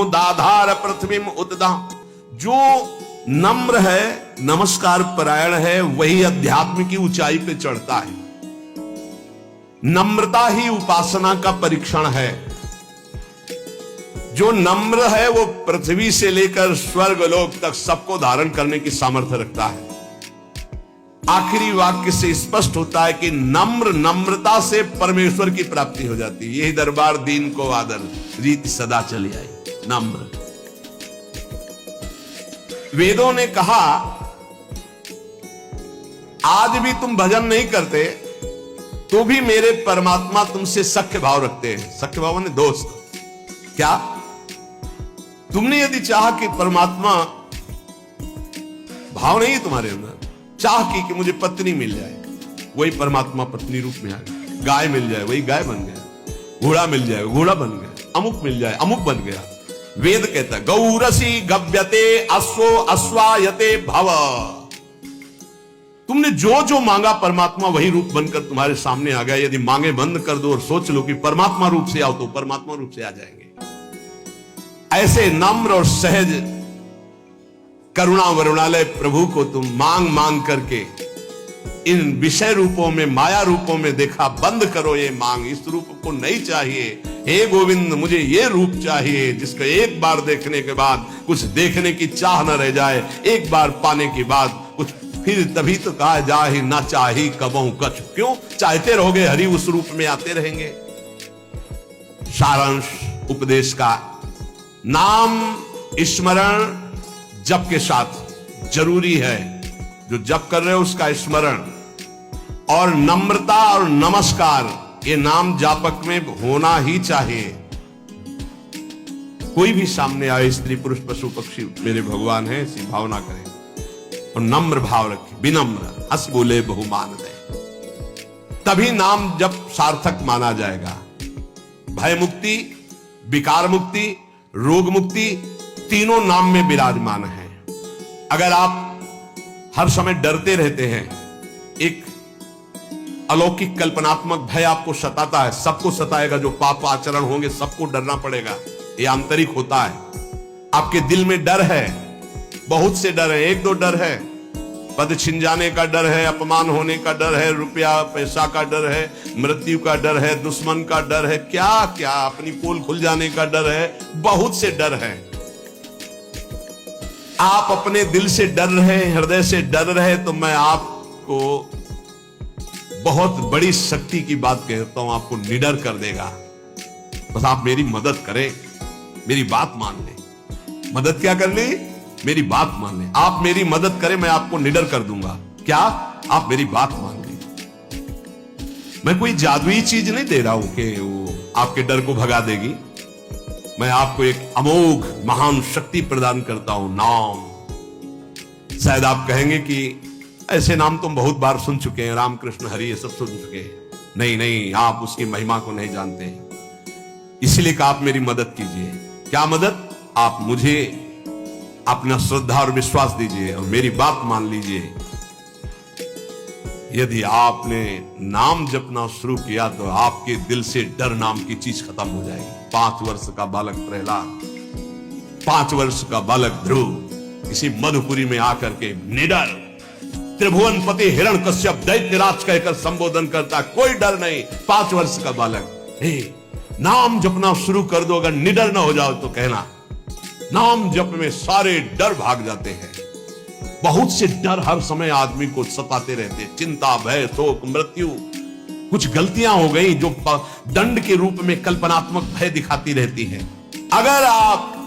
नमो दाधार पृथ्वीम उतदा। जो नम्र है, नमस्कार परायण है, वही अध्यात्म की ऊंचाई पे चढ़ता है। नम्रता ही उपासना का परीक्षण है। जो नम्र है वो पृथ्वी से लेकर स्वर्ग लोक तक सबको धारण करने की सामर्थ्य रखता है। आखिरी वाक्य से स्पष्ट होता है कि नम्रता से परमेश्वर की प्राप्ति हो जाती है। यही दरबार दीन को आदर, रीति सदा चली आई। नम्र। वेदों ने कहा आज भी तुम भजन नहीं करते तो भी मेरे परमात्मा तुमसे सख्य भाव रखते हैं। सख्य भाव माने दोस्त। क्या तुमने यदि चाहा कि परमात्मा भाव नहीं है तुम्हारे अंदर, चाह की कि मुझे पत्नी मिल जाए, वही परमात्मा पत्नी रूप में आ गया। गाय मिल जाए, वही गाय बन गया। घोड़ा मिल जाए, घोड़ा बन गया। अमुक मिल जाए, अमुक बन गया। वेद कहता है गौरसी गव्यते अश्वो अश्वायते भव। तुमने जो जो मांगा परमात्मा वही रूप बनकर तुम्हारे सामने आ गया। यदि मांगे बंद कर दो और सोच लो कि परमात्मा रूप से आओ तो परमात्मा रूप से आ जाएंगे। ऐसे नम्र और सहज करुणा वरुणालय प्रभु को तुम मांग मांग करके इन विषय रूपों में, माया रूपों में देखा। बंद करो ये मांग, इस रूप को नहीं चाहिए। हे गोविंद मुझे ये रूप चाहिए जिसको एक बार देखने के बाद कुछ देखने की चाह न रह जाए, एक बार पाने के बाद कुछ फिर तभी तो कहा जा ही ना चाही कबहू कछ। क्यों चाहते रहोगे हरि उस रूप में आते रहेंगे। सारांश उपदेश का, नाम स्मरण जप के साथ जरूरी है। जो जप कर रहे हो उसका स्मरण और नम्रता और नमस्कार ये नाम जापक में होना ही चाहिए। कोई भी सामने आए, स्त्री पुरुष पशु पक्षी मेरे भगवान है, ऐसी भावना करें और नम्र भाव रखें। विनम्र, हंस बोले बहुमान दे, तभी नाम जब सार्थक माना जाएगा। भय मुक्ति, विकार मुक्ति, रोग मुक्ति तीनों नाम में विराजमान है। अगर आप हर समय डरते रहते हैं, एक अलौकिक कल्पनात्मक भय आपको सताता है, सबको सताएगा। जो पाप आचरण होंगे सबको डरना पड़ेगा, ये आंतरिक होता है। आपके दिल में डर है, बहुत से डर है। एक दो डर है, पद छिन जाने का डर है, अपमान होने का डर है, रुपया पैसा का डर है, मृत्यु का डर है, दुश्मन का डर है, क्या क्या अपनी पोल खुल जाने का डर है। बहुत से डर है। आप अपने दिल से डर रहे, हृदय से डर रहे तो मैं आपको बहुत बड़ी शक्ति की बात कहता हूं, आपको निडर कर देगा। बस आप मेरी मदद करें, मेरी बात मान ले। मदद क्या कर ली? मेरी बात मान ले। आप मेरी मदद करें, मैं आपको निडर कर दूंगा। क्या? आप मेरी बात मान ले। मैं कोई जादुई चीज नहीं दे रहा हूं कि वो आपके डर को भगा देगी। मैं आपको एक अमोघ महान शक्ति प्रदान करता हूं, नाम। शायद आप कहेंगे कि ऐसे नाम तुम बहुत बार सुन चुके हैं, राम कृष्ण हरि ये सब सुन चुके हैं। नहीं नहीं, आप उसकी महिमा को नहीं जानते हैं। इसलिए कि आप मेरी मदद कीजिए। क्या मदद? आप मुझे अपना श्रद्धा और विश्वास दीजिए और मेरी बात मान लीजिए। यदि आपने नाम जपना शुरू किया तो आपके दिल से डर नाम की चीज खत्म हो जाएगी। 5 वर्ष का बालक प्रहलाद, 5 वर्ष का बालक ध्रुव इसी मधुपुरी में आकर के निडर त्रिभुवनपति हिरण्यकश्यप दैत्यराज कहकर संबोधन करता, कोई डर नहीं। 5 वर्ष का बालक, हे नाम जपना शुरू कर दो, अगर निडर ना हो जाओ तो कहना। नाम जप में सारे डर भाग जाते हैं। बहुत से डर हर समय आदमी को सताते रहते, चिंता, भय, शोक, मृत्यु। कुछ गलतियां हो गई जो दंड के रूप में कल्पनात्मक भय दिखाती रहती हैं। अगर आप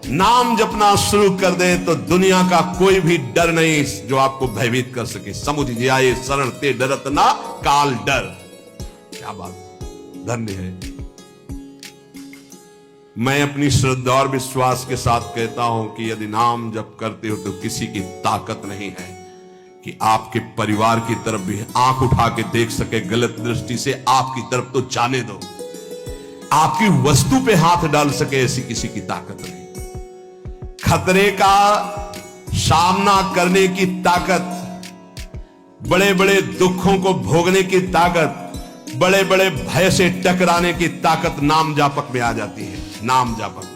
नाम जपना शुरू कर दे तो दुनिया का कोई भी डर नहीं जो आपको भयभीत कर सके। समुझ जाए शरण ते डरत ना काल डर। क्या बात, धन्य है। मैं अपनी श्रद्धा और विश्वास के साथ कहता हूं कि यदि नाम जप करते हो तो किसी की ताकत नहीं है कि आपके परिवार की तरफ भी आंख उठा के देख सके गलत दृष्टि से। आपकी तरफ तो जाने दो, आपकी वस्तु पे हाथ डाल सके, ऐसी किसी की ताकत नहीं। खतरे का सामना करने की ताकत, बड़े बड़े दुखों को भोगने की ताकत, बड़े बड़े भय से टकराने की ताकत नाम जापक में आ जाती है। नाम जापक में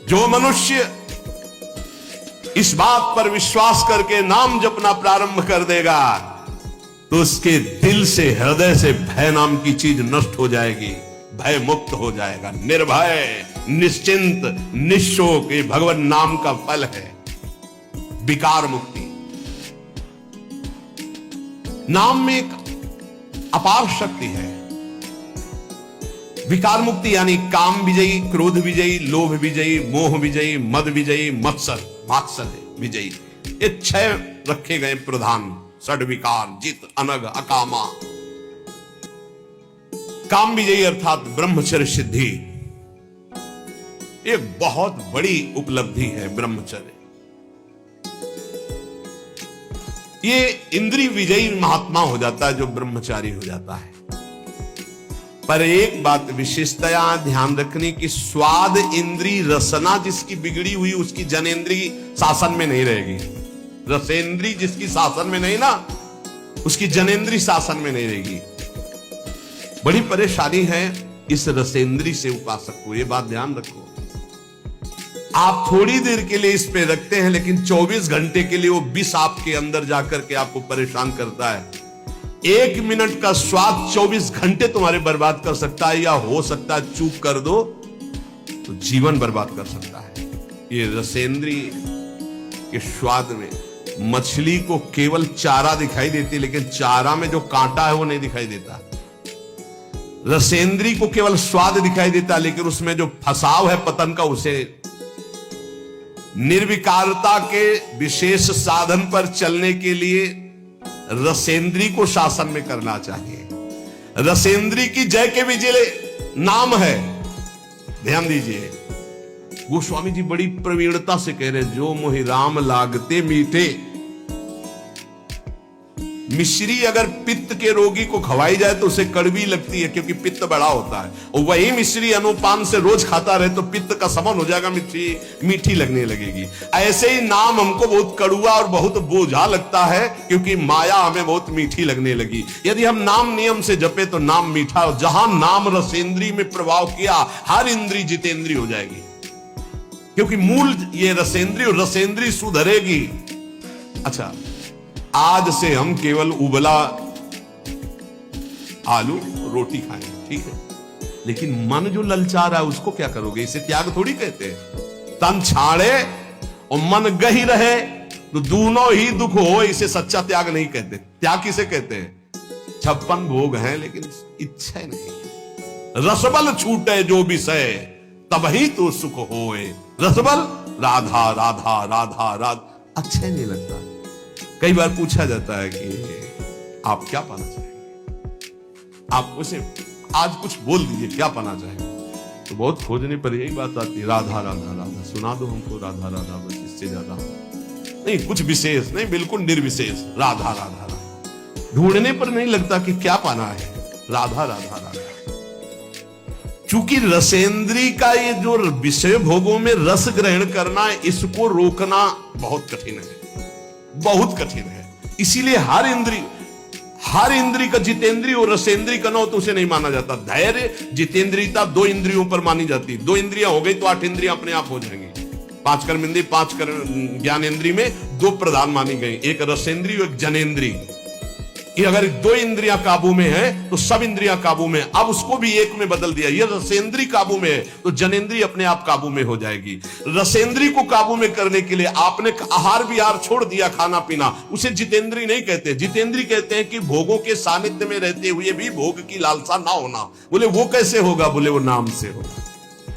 जो मनुष्य इस बात पर विश्वास करके नाम जपना प्रारंभ कर देगा तो उसके दिल से, हृदय से भय नाम की चीज नष्ट हो जाएगी, भय मुक्त हो जाएगा, निर्भय, निश्चिंत, निशोक। ये भगवान नाम का फल है, विकार मुक्ति। नाम में एक अपार शक्ति है। विकार मुक्ति यानी काम विजयी, क्रोध विजयी, लोभ विजयी, मोह विजयी, मद विजयी, मात्सर्य विजयी। ये 6 रखे गए प्रधान षड विकार, जित, अनग, अकामा। काम विजयी अर्थात ब्रह्मचर्य सिद्धि। एक बहुत बड़ी उपलब्धि है ब्रह्मचर्य। ये इंद्रिय विजयी महात्मा हो जाता है जो ब्रह्मचारी हो जाता है। पर एक बात विशेषतया ध्यान रखने की, स्वाद इंद्री रसना जिसकी बिगड़ी हुई उसकी जनेन्द्री शासन में नहीं रहेगी। रसेंद्री जिसकी शासन में नहीं ना, उसकी जनेन्द्री शासन में नहीं रहेगी। बड़ी परेशानी है इस रसेंद्री से उपासक को, ये बात ध्यान रखो। आप थोड़ी देर के लिए इस पे रखते हैं लेकिन 24 घंटे के लिए वो विष आपके अंदर जाकर के आपको परेशान करता है। 1 मिनट का स्वाद 24 घंटे तुम्हारे बर्बाद कर सकता है, या हो सकता है चूक कर दो तो जीवन बर्बाद कर सकता है। ये रसेंद्री के स्वाद में मछली को केवल चारा दिखाई देती, लेकिन चारा में जो कांटा है वो नहीं दिखाई देता। रसेंद्री को केवल स्वाद दिखाई देता, लेकिन उसमें जो फसाव है पतन का, उसे निर्विकारता के विशेष साधन पर चलने के लिए रसेंद्री को शासन में करना चाहिए। रसेंद्री की जय के विजय नाम है। ध्यान दीजिए, गोस्वामी जी बड़ी प्रवीणता से कह रहे, जो मोहि राम लागते मीठे। मिश्री अगर पित्त के रोगी को खवाई जाए तो उसे कड़वी लगती है क्योंकि पित्त बड़ा होता है, और वही मिश्री अनुपान से रोज खाता रहे तो पित्त का समन हो जाएगा, मीठी लगने लगेगी। ऐसे ही नाम हमको बहुत कड़ुआ और बहुत बोझा लगता है क्योंकि माया हमें बहुत मीठी लगने लगी। यदि हम नाम नियम से जपे तो नाम मीठा, और जहां नाम रसेंद्री में प्रभाव किया हर इंद्री जितेंद्री हो जाएगी, क्योंकि मूल ये रसेंद्री सुधरेगी। अच्छा, आज से हम केवल उबला आलू रोटी खाएंगे, ठीक है, लेकिन मन जो ललचा रहा है उसको क्या करोगे? इसे त्याग थोड़ी कहते हैं। तन छाड़े और मन गही रहे तो दोनों ही दुख हो, इसे सच्चा त्याग नहीं कहते। त्याग किसे कहते हैं? 56 भोग हैं लेकिन इच्छा नहीं। रसबल छूटे जो विषय तबही तो सुख होए। रसबल राधा राधा राधा राधा, अच्छा नहीं लगता। कई बार पूछा जाता है कि आप क्या पाना चाहेंगे, आप उसे आज कुछ बोल दीजिए क्या पाना चाहेंगे, तो बहुत खोजने पर यही बात आती है, राधा राधा राधा, सुना दो हमको राधा राधा, बस इससे ज्यादा नहीं, कुछ विशेष नहीं, बिल्कुल निर्विशेष, राधा राधा राधा। ढूंढने पर नहीं लगता कि क्या पाना है, राधा राधा राधा। चूंकि रसेंद्री का ये जो विषय भोगों में रस ग्रहण करना, इसको रोकना बहुत कठिन है, बहुत कठिन है। इसीलिए हर इंद्री का जितेंद्री और रसेंद्री का न हो तो उसे नहीं माना जाता। धैर्य जितेंद्रियता 2 इंद्रियों पर मानी जाती। 2 इंद्रियां हो गई तो 8 इंद्रियां अपने आप हो जाएंगी। 5 कर्मेंद्रिय, 5 ज्ञानेंद्रिय में 2 प्रधान मानी गई, एक रसेंद्री और एक जनेन्द्री। अगर 2 इंद्रियां काबू में है तो सब इंद्रियां काबू में। अब उसको भी एक में बदल दिया, ये रसेंद्री काबू में है तो जनेन्द्री अपने आप काबू में हो जाएगी। रसेंद्री को काबू में करने के लिए आपने आहार विहार छोड़ दिया, खाना पीना, उसे जितेंद्री नहीं कहते। जितेंद्री कहते हैं कि भोगों के सानिध्य में रहते हुए भी भोग की लालसा ना होना। बोले वो कैसे होगा? बोले वो नाम से होगा।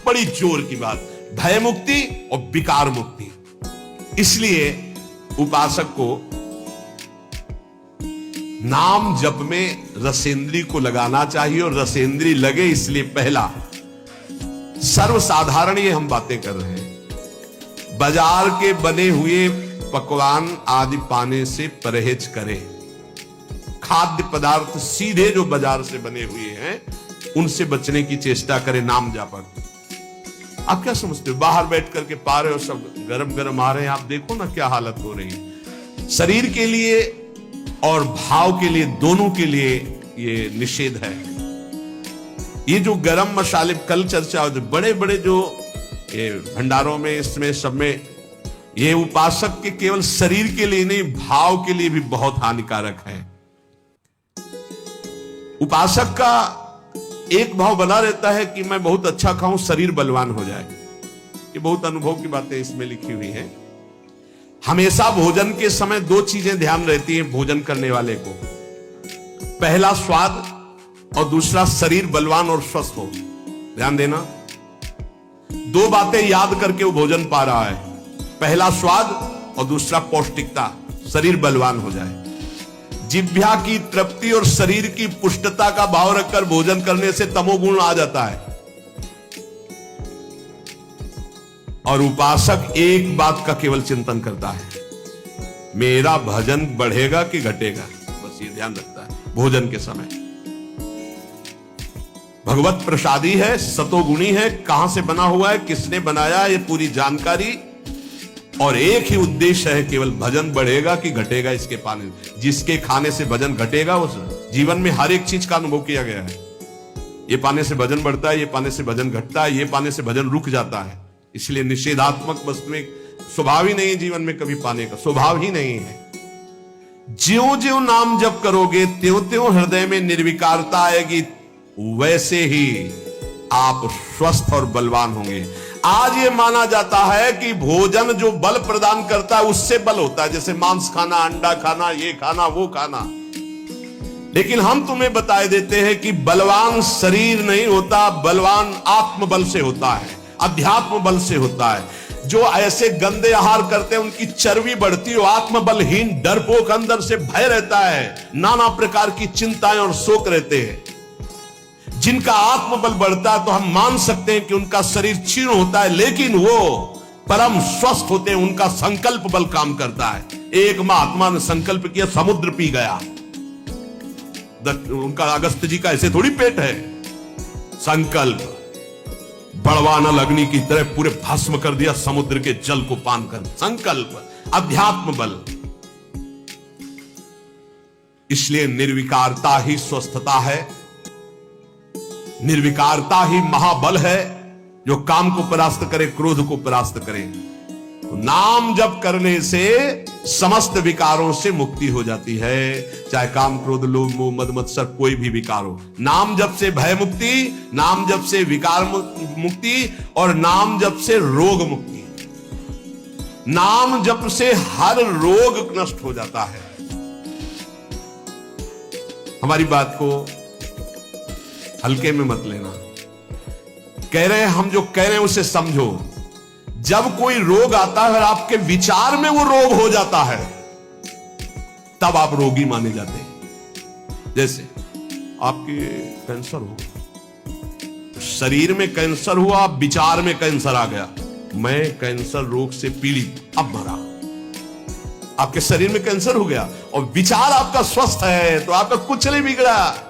बड़ी जोर की बात, भय मुक्ति और विकार मुक्ति। इसलिए उपासक को नाम जप में रसेंद्री को लगाना चाहिए, और रसेंद्री लगे इसलिए पहला सर्वसाधारण ये हम बातें कर रहे हैं, बाजार के बने हुए पकवान आदि पाने से परहेज करें। खाद्य पदार्थ सीधे जो बाजार से बने हुए हैं उनसे बचने की चेष्टा करें नाम जापक। आप क्या समझते हो? बाहर बैठ करके पा रहे हो, सब गरम गरम आ रहे हैं, आप देखो ना क्या हालत हो रही है। शरीर के लिए और भाव के लिए, दोनों के लिए ये निषेध है। ये जो गरम मसाले, कल चर्चा हो, जो बड़े बड़े जो ये भंडारों में, इसमें सब में, ये उपासक के केवल शरीर के लिए नहीं, भाव के लिए भी बहुत हानिकारक है। उपासक का एक भाव बना रहता है कि मैं बहुत अच्छा खाऊं, शरीर बलवान हो जाए। ये बहुत अनुभव की बातें इसमें लिखी हुई हैं। हमेशा भोजन के समय दो चीजें ध्यान रहती हैं भोजन करने वाले को, पहला स्वाद और दूसरा शरीर बलवान और स्वस्थ हो। ध्यान देना, दो बातें याद करके वो भोजन पा रहा है, पहला स्वाद और दूसरा पौष्टिकता, शरीर बलवान हो जाए। जिह्वा की तृप्ति और शरीर की पुष्टता का भाव रखकर भोजन करने से तमोगुण आ जाता है। और उपासक एक बात का केवल चिंतन करता है, मेरा भजन बढ़ेगा कि घटेगा, बस ये ध्यान रखता है भोजन के समय। भगवत प्रसादी है, सतोगुणी है, कहां से बना हुआ है, किसने बनाया, ये पूरी जानकारी, और एक ही उद्देश्य है, केवल भजन बढ़ेगा कि घटेगा इसके पाने। जिसके खाने से भजन घटेगा, उस जीवन में हर एक चीज का अनुभव किया गया है। ये पाने से भजन बढ़ता है, ये पाने से भजन घटता है, ये पाने से भजन रुक जाता है। इसलिए निषेधात्मक वस्तु में स्वभाव ही नहीं है, जीवन में कभी पाने का स्वभाव ही नहीं है। ज्यों ज्यों नाम जप करोगे त्यों त्यों हृदय में निर्विकारता आएगी, वैसे ही आप स्वस्थ और बलवान होंगे। आज ये माना जाता है कि भोजन जो बल प्रदान करता है उससे बल होता है, जैसे मांस खाना, अंडा खाना, ये खाना, वो खाना। लेकिन हम तुम्हें बताए देते हैं कि बलवान शरीर नहीं होता, बलवान आत्मबल से होता है, अध्यात्म बल से होता है। जो ऐसे गंदे आहार करते हैं उनकी चर्बी बढ़ती है, आत्मबलहीन डरपोक अंदर से भय रहता है, नाना प्रकार की चिंताएं और शोक रहते हैं। जिनका आत्मबल बढ़ता है तो हम मान सकते हैं कि उनका शरीर क्षीण होता है, लेकिन वो परम स्वस्थ होते हैं, उनका संकल्प बल काम करता है। एक महात्मा ने संकल्प किया, समुद्र पी गया। उनका अगस्त जी का ऐसे थोड़ी पेट है। संकल्प बड़वानल अग्नि की तरह पूरे भस्म कर दिया समुद्र के जल को पान कर। संकल्प, अध्यात्म बल। इसलिए निर्विकारता ही स्वस्थता है, निर्विकारता ही महाबल है, जो काम को परास्त करे, क्रोध को परास्त करे। तो नाम जप करने से समस्त विकारों से मुक्ति हो जाती है, चाहे काम, क्रोध, लोभ, मोह, मद, मत्सर, कोई भी विकार हो। नाम जप से भय मुक्ति, नाम जप से विकार मुक्ति, और नाम जप से रोग मुक्ति। नाम जप से हर रोग नष्ट हो जाता है। हमारी बात को हल्के में मत लेना। कह रहे हैं हम, जो कह रहे हैं उसे समझो। जब कोई रोग आता है और आपके विचार में वो रोग हो जाता है, तब आप रोगी माने जाते हैं। जैसे आपके कैंसर हो, शरीर में कैंसर हुआ, विचार में कैंसर आ गया, मैं कैंसर रोग से पीड़ित, अब मरा। आपके शरीर में कैंसर हो गया और विचार आपका स्वस्थ है, तो आपका कुछ नहीं बिगड़ा।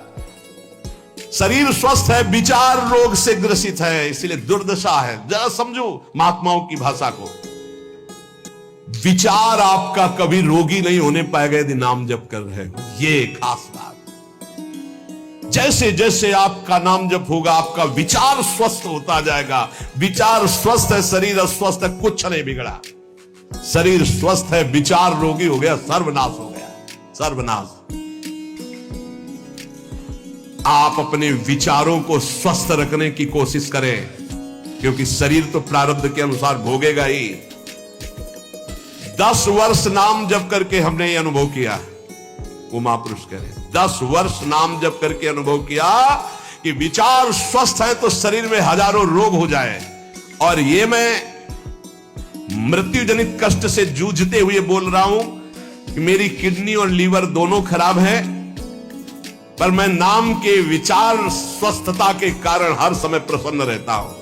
शरीर स्वस्थ है, विचार रोग से ग्रसित है, इसलिए दुर्दशा है। जरा समझो महात्माओं की भाषा को। विचार आपका कभी रोगी नहीं होने पाएगा यदि नाम जप कर रहे हो, ये खास बात। जैसे जैसे आपका नाम जप होगा, आपका विचार स्वस्थ होता जाएगा। विचार स्वस्थ है, शरीर अस्वस्थ है, कुछ नहीं बिगड़ा। शरीर स्वस्थ है, विचार रोगी हो गया, सर्वनाश हो गया, सर्वनाश। आप अपने विचारों को स्वस्थ रखने की कोशिश करें, क्योंकि शरीर तो प्रारब्ध के अनुसार भोगेगा ही। 10 वर्ष नाम जप करके हमने ये अनुभव किया, वो महापुरुष कह रहे हैं, 10 वर्ष नाम जप करके अनुभव किया कि विचार स्वस्थ है तो शरीर में हजारों रोग हो जाए। और ये मैं मृत्यु जनित कष्ट से जूझते हुए बोल रहा हूं कि मेरी किडनी और लीवर दोनों खराब हैं, पर मैं नाम के विचार स्वस्थता के कारण हर समय प्रसन्न रहता हूं।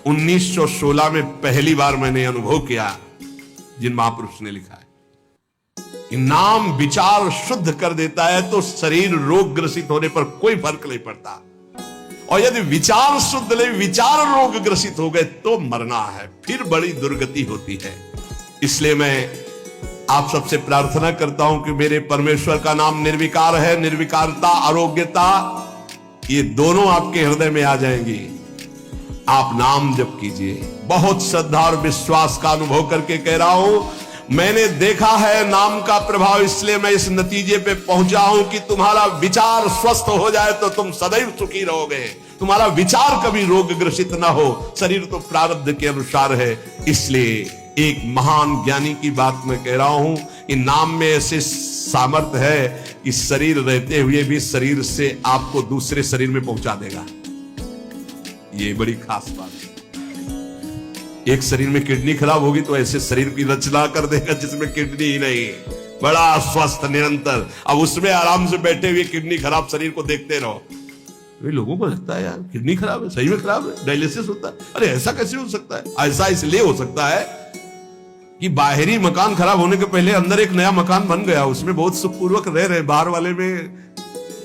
1916 में पहली बार मैंने अनुभव किया, जिन महापुरुष ने लिखा है कि नाम विचार शुद्ध कर देता है तो शरीर रोग ग्रसित होने पर कोई फर्क नहीं पड़ता, और यदि विचार शुद्ध नहीं, विचार रोग ग्रसित हो गए तो मरना है, फिर बड़ी दुर्गति होती है। इसलिए मैं आप सबसे प्रार्थना करता हूं कि मेरे परमेश्वर का नाम निर्विकार है। निर्विकारता, आरोग्यता, ये दोनों आपके हृदय में आ जाएंगी। आप नाम जप कीजिए। बहुत श्रद्धा और विश्वास का अनुभव करके कह रहा हूं, मैंने देखा है नाम का प्रभाव, इसलिए मैं इस नतीजे पे पहुंचा हूं कि तुम्हारा विचार स्वस्थ हो जाए तो तुम सदैव सुखी रहोगे। तुम्हारा विचार कभी रोग ग्रसित ना हो। शरीर तो प्रारब्ध के अनुसार है। इसलिए एक महान ज्ञानी की बात मैं कह रहा हूं, इन नाम में ऐसे सामर्थ्य है कि शरीर रहते हुए भी शरीर से आपको दूसरे शरीर में पहुंचा देगा। ये बड़ी खास बात है। एक शरीर में किडनी खराब होगी तो ऐसे शरीर की रचना कर देगा जिसमें किडनी ही नहीं है, बड़ा स्वस्थ निरंतर। अब उसमें आराम से बैठे हुए किडनी खराब शरीर को देखते रहो। वे लोगों को लगता है यार किडनी खराब है, सही में खराब है, डायलिसिस होता है। अरे ऐसा कैसे हो सकता है? ऐसा इसलिए हो सकता है कि बाहरी मकान खराब होने के पहले अंदर एक नया मकान बन गया, उसमें बहुत सुखपूर्वक रह रहे। बाहर वाले में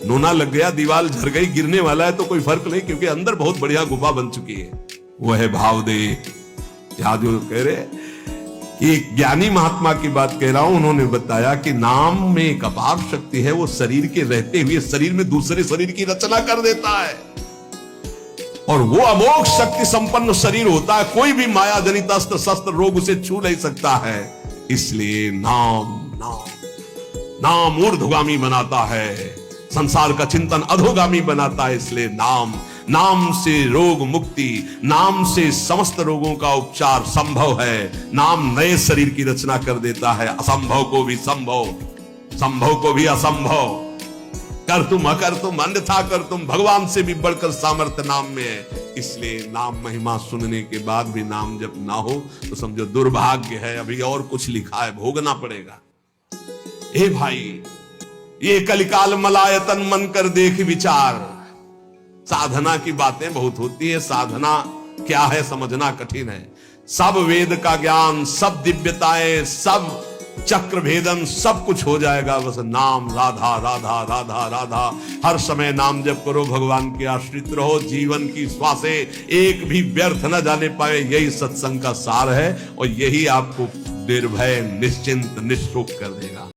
नोना लग गया, दीवार झड़ गई, गिरने वाला है तो कोई फर्क नहीं, क्योंकि अंदर बहुत बढ़िया गुफा बन चुकी है। वह है भाव दे। याद जो कह रहे एक ज्ञानी महात्मा की बात कह रहा हूं, उन्होंने बताया कि नाम में एक अपार शक्ति है, वो शरीर के रहते हुए शरीर में दूसरे शरीर की रचना कर देता है। और वो अमोघ शक्ति संपन्न शरीर होता है, कोई भी माया जनित अस्त्र शस्त्र रोग उसे छू नहीं सकता है। इसलिए नाम नाम नाम ऊर्ध्वगामी बनाता है, संसार का चिंतन अधोगामी बनाता है। इसलिए नाम नाम से रोग मुक्ति, नाम से समस्त रोगों का उपचार संभव है। नाम नए शरीर की रचना कर देता है, असंभव को भी संभव, संभव को भी असंभव। कर तुम अकर तुम अन्यथा कर तुम, भगवान से भी बढ़कर सामर्थ्य नाम में है। इसलिए नाम महिमा सुनने के बाद भी नाम जब ना हो तो समझो दुर्भाग्य है, अभी और कुछ लिखा है, भोगना पड़ेगा। हे भाई, ये कलिकाल मलायतन मन कर देख विचार। साधना की बातें बहुत होती है, साधना क्या है समझना कठिन है। सब वेद का ज्ञान, सब दिव्यताएं, सब चक्र भेदन, सब कुछ हो जाएगा, बस नाम राधा राधा राधा राधा। हर समय नाम जप करो, भगवान के आश्रित रहो, जीवन की श्वासें एक भी व्यर्थ न जाने पाए। यही सत्संग का सार है और यही आपको निर्भय निश्चिंत निःशोक कर देगा।